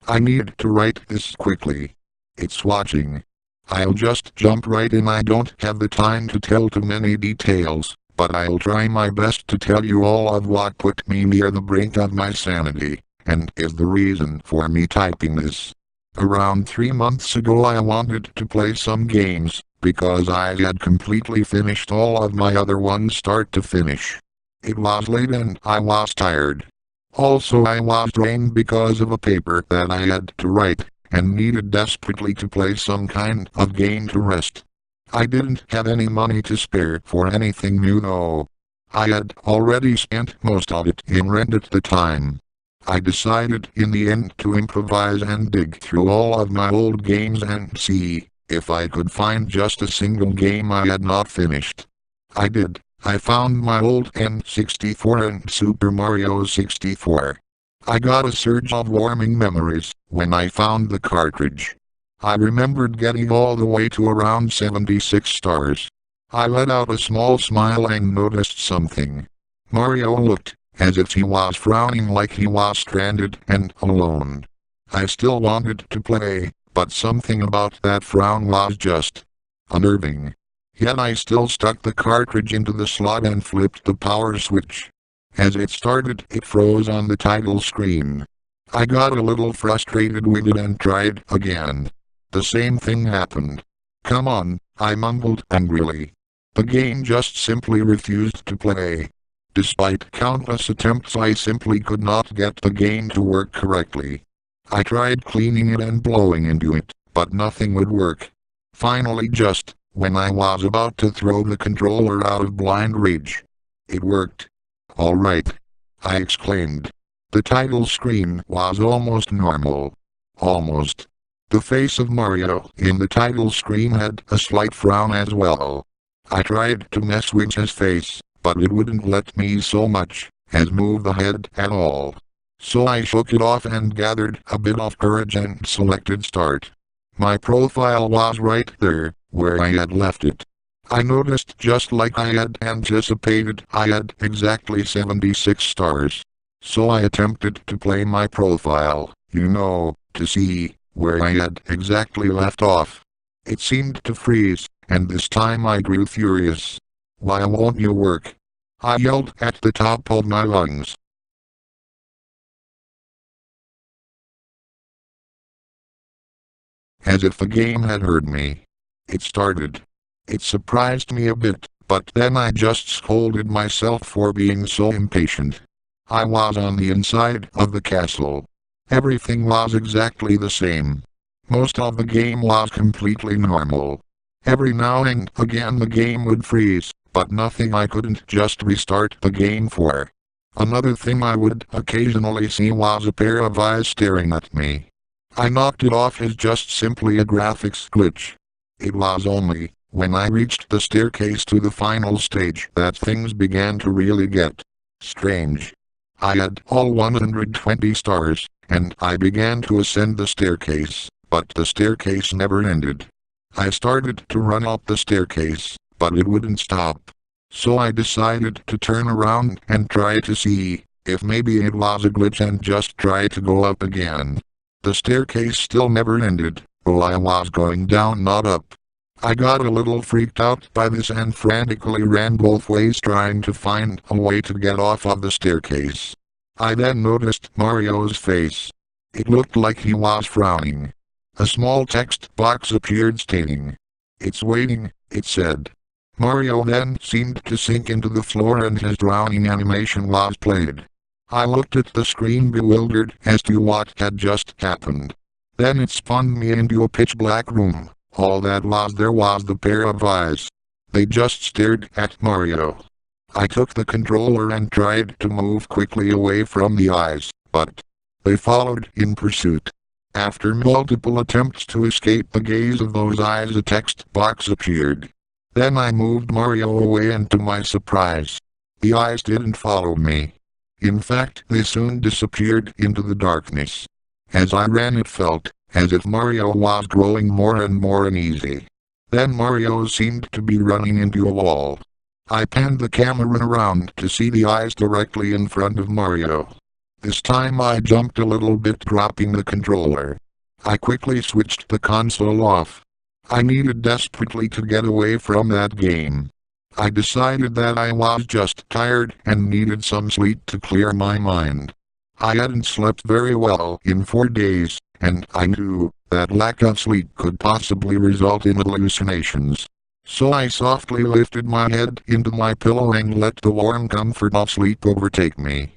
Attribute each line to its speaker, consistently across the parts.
Speaker 1: I need to write this quickly. It's watching. I'll just jump right in. I don't have the time to tell too many details, but I'll try my best to tell you all of what put me near the brink of my sanity, and is the reason for me typing this. Around 3 months ago I wanted to play some games, because I had completely finished all of my other ones start to finish. It was late and I was tired. Also I was drained because of a paper that I had to write, and needed desperately to play some kind of game to rest. I didn't have any money to spare for anything new though. I had already spent most of it in rent at the time. I decided in the end to improvise and dig through all of my old games and see if I could find just a single game I had not finished. I did. I found my old N64 and Super Mario 64. I got a surge of warming memories when I found the cartridge. I remembered getting all the way to around 76 stars. I let out a small smile and noticed something. Mario looked as if he was frowning, like he was stranded and alone. I still wanted to play, but something about that frown was just unnerving. Yet I still stuck the cartridge into the slot and flipped the power switch. As it started, it froze on the title screen. I got a little frustrated with it and tried again. The same thing happened. "Come on," I mumbled angrily. The game just simply refused to play. Despite countless attempts, I simply could not get the game to work correctly. I tried cleaning it and blowing into it, but nothing would work. Finally, just when I was about to throw the controller out of blind rage, it worked. "All right," I exclaimed. The title screen was almost normal. Almost. The face of Mario in the title screen had a slight frown as well. I tried to mess with his face, but it wouldn't let me so much as move the head at all. So I shook it off and gathered a bit of courage and selected start. My profile was right there, where I had left it. I noticed, just like I had anticipated, I had exactly 76 stars. So I attempted to play my profile, to see where I had exactly left off. It seemed to freeze, and this time I grew furious. "Why won't you work?" I yelled at the top of my lungs. As if the game had heard me. It started. It surprised me a bit, but then I just scolded myself for being so impatient. I was on the inside of the castle. Everything was exactly the same. Most of the game was completely normal. Every now and again the game would freeze, but nothing I couldn't just restart the game for. Another thing I would occasionally see was a pair of eyes staring at me. I knocked it off as just simply a graphics glitch. It was only when I reached the staircase to the final stage that things began to really get strange. I had all 120 stars, and I began to ascend the staircase, but the staircase never ended. I started to run up the staircase, but it wouldn't stop. So I decided to turn around and try to see if maybe it was a glitch and just try to go up again. The staircase still never ended, while I was going down, not up. I got a little freaked out by this and frantically ran both ways trying to find a way to get off of the staircase. I then noticed Mario's face. It looked like he was frowning. A small text box appeared stating, "It's waiting," it said. Mario then seemed to sink into the floor and his drowning animation was played. I looked at the screen bewildered as to what had just happened. Then it spun me into a pitch-black room. All that was there was the pair of eyes. They just stared at Mario. I took the controller and tried to move quickly away from the eyes, but they followed in pursuit. After multiple attempts to escape the gaze of those eyes, a text box appeared. Then I moved Mario away, and to my surprise, the eyes didn't follow me. In fact, they soon disappeared into the darkness. As I ran, it felt as if Mario was growing more and more uneasy. Then Mario seemed to be running into a wall. I panned the camera around to see the eyes directly in front of Mario. This time I jumped a little bit, dropping the controller. I quickly switched the console off. I needed desperately to get away from that game. I decided that I was just tired and needed some sleep to clear my mind. I hadn't slept very well in 4 days, and I knew that lack of sleep could possibly result in hallucinations. So I softly lifted my head into my pillow and let the warm comfort of sleep overtake me.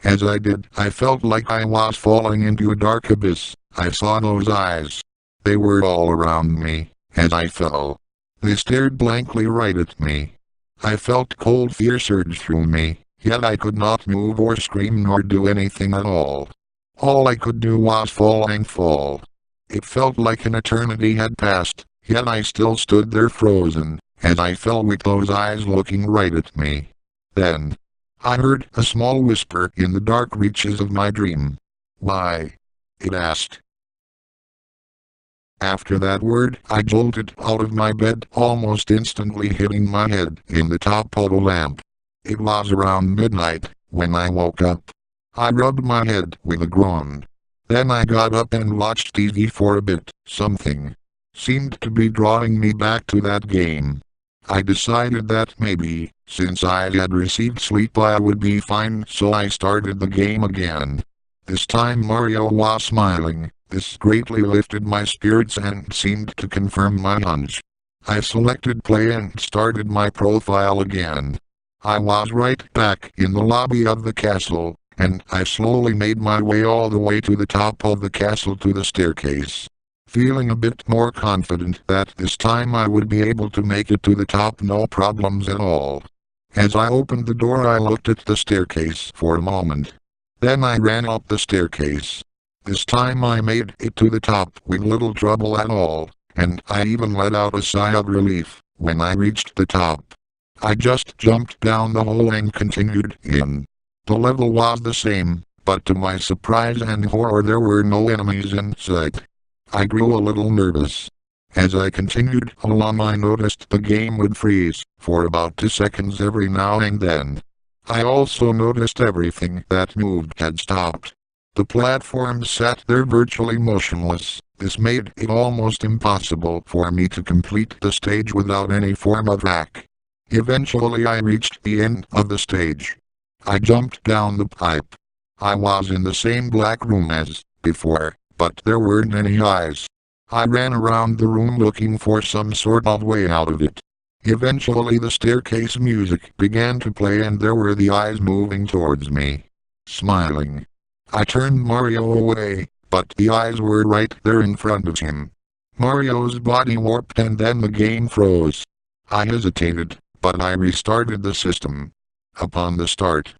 Speaker 1: As I did, I felt like I was falling into a dark abyss. I saw those eyes. They were all around me as I fell. They stared blankly right at me. I felt cold fear surge through me, yet I could not move or scream nor do anything at all. All I could do was fall and fall. It felt like an eternity had passed, yet I still stood there frozen, as I fell with those eyes looking right at me. Then, I heard a small whisper in the dark reaches of my dream. "Why?" it asked. After that word, I jolted out of my bed, almost instantly hitting my head in the top of a lamp. It was around midnight when I woke up. I rubbed my head with a groan. Then I got up and watched TV for a bit. Something seemed to be drawing me back to that game. I decided that maybe, since I had received sleep, I would be fine, so I started the game again. This time Mario was smiling. This greatly lifted my spirits and seemed to confirm my hunch. I selected play and started my profile again. I was right back in the lobby of the castle, and I slowly made my way all the way to the top of the castle to the staircase. Feeling a bit more confident that this time I would be able to make it to the top no problems at all. As I opened the door, I looked at the staircase for a moment. Then I ran up the staircase. This time I made it to the top with little trouble at all, and I even let out a sigh of relief when I reached the top. I just jumped down the hole and continued in. The level was the same, but to my surprise and horror there were no enemies in sight. I grew a little nervous. As I continued along, I noticed the game would freeze for about 2 seconds every now and then. I also noticed everything that moved had stopped. The platform sat there virtually motionless. This made it almost impossible for me to complete the stage without any form of hack. Eventually I reached the end of the stage. I jumped down the pipe. I was in the same black room as before, but there weren't any eyes. I ran around the room looking for some sort of way out of it. Eventually the staircase music began to play and there were the eyes moving towards me, smiling. I turned Mario away, but the eyes were right there in front of him. Mario's body warped and then the game froze. I hesitated, but I restarted the system. Upon the start,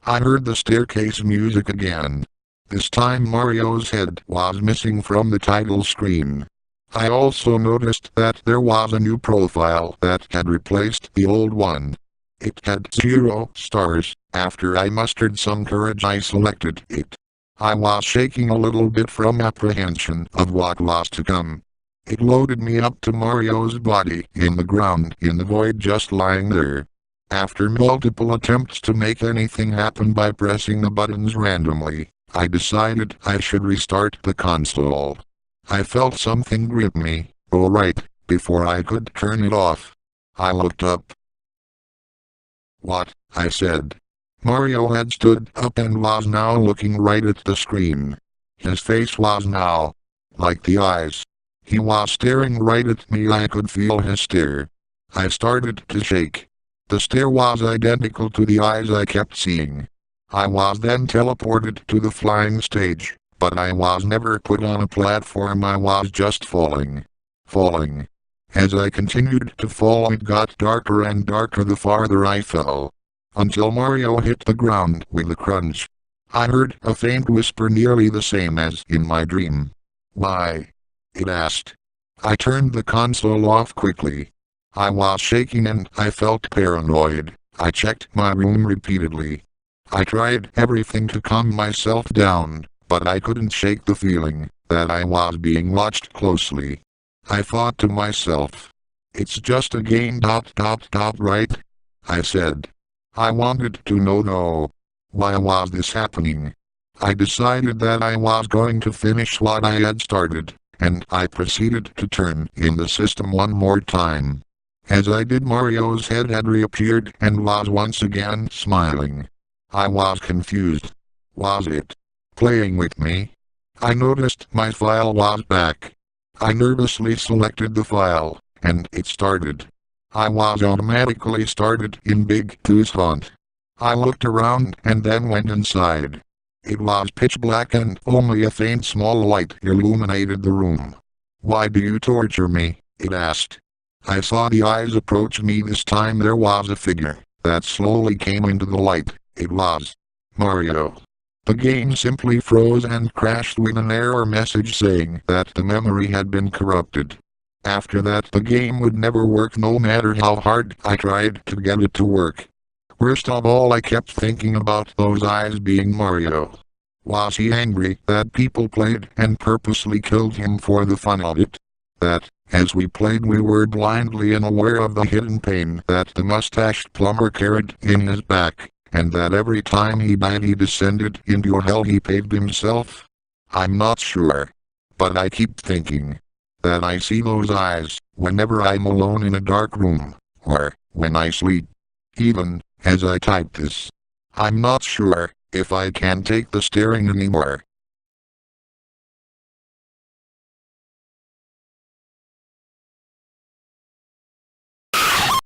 Speaker 1: I heard the staircase music again. This time Mario's head was missing from the title screen. I also noticed that there was a new profile that had replaced the old one. It had 0 stars. After I mustered some courage, I selected it. I was shaking a little bit from apprehension of what was to come. It loaded me up to Mario's body in the ground in the void, just lying there. After multiple attempts to make anything happen by pressing the buttons randomly, I decided I should restart the console. I felt something grip me, right before I could turn it off. I looked up. "What?" I said. Mario had stood up and was now looking right at the screen. His face was now like the eyes. He was staring right at me. I could feel his stare. I started to shake. The stare was identical to the eyes I kept seeing. I was then teleported to the flying stage, but I was never put on a platform. I was just falling. As I continued to fall, it got darker and darker the farther I fell, until Mario hit the ground with a crunch. I heard a faint whisper nearly the same as in my dream. "Why?" it asked. I turned the console off quickly. I was shaking and I felt paranoid. I checked my room repeatedly. I tried everything to calm myself down, but I couldn't shake the feeling that I was being watched closely. I thought to myself, "It's just a game, right?" I said. I wanted to know though. Why was this happening? I decided that I was going to finish what I had started, and I proceeded to turn in the system one more time. As I did, Mario's head had reappeared and was once again smiling. I was confused. Was it playing with me? I noticed my file was back. I nervously selected the file, and it started. I was automatically started in Big Two's font. I looked around and then went inside. It was pitch black and only a faint small light illuminated the room. "Why do you torture me?" it asked. I saw the eyes approach me. This time there was a figure that slowly came into the light. It was Mario. The game simply froze and crashed with an error message saying that the memory had been corrupted. After that, the game would never work no matter how hard I tried to get it to work. Worst of all, I kept thinking about those eyes being Mario. Was he angry that people played and purposely killed him for the fun of it? That, as we played, we were blindly unaware of the hidden pain that the mustached plumber carried in his back, and that every time he died he descended into hell he paved himself? I'm not sure. But I keep thinking that I see those eyes whenever I'm alone in a dark room, or when I sleep. Even as I type this, I'm not sure if I can take the staring anymore.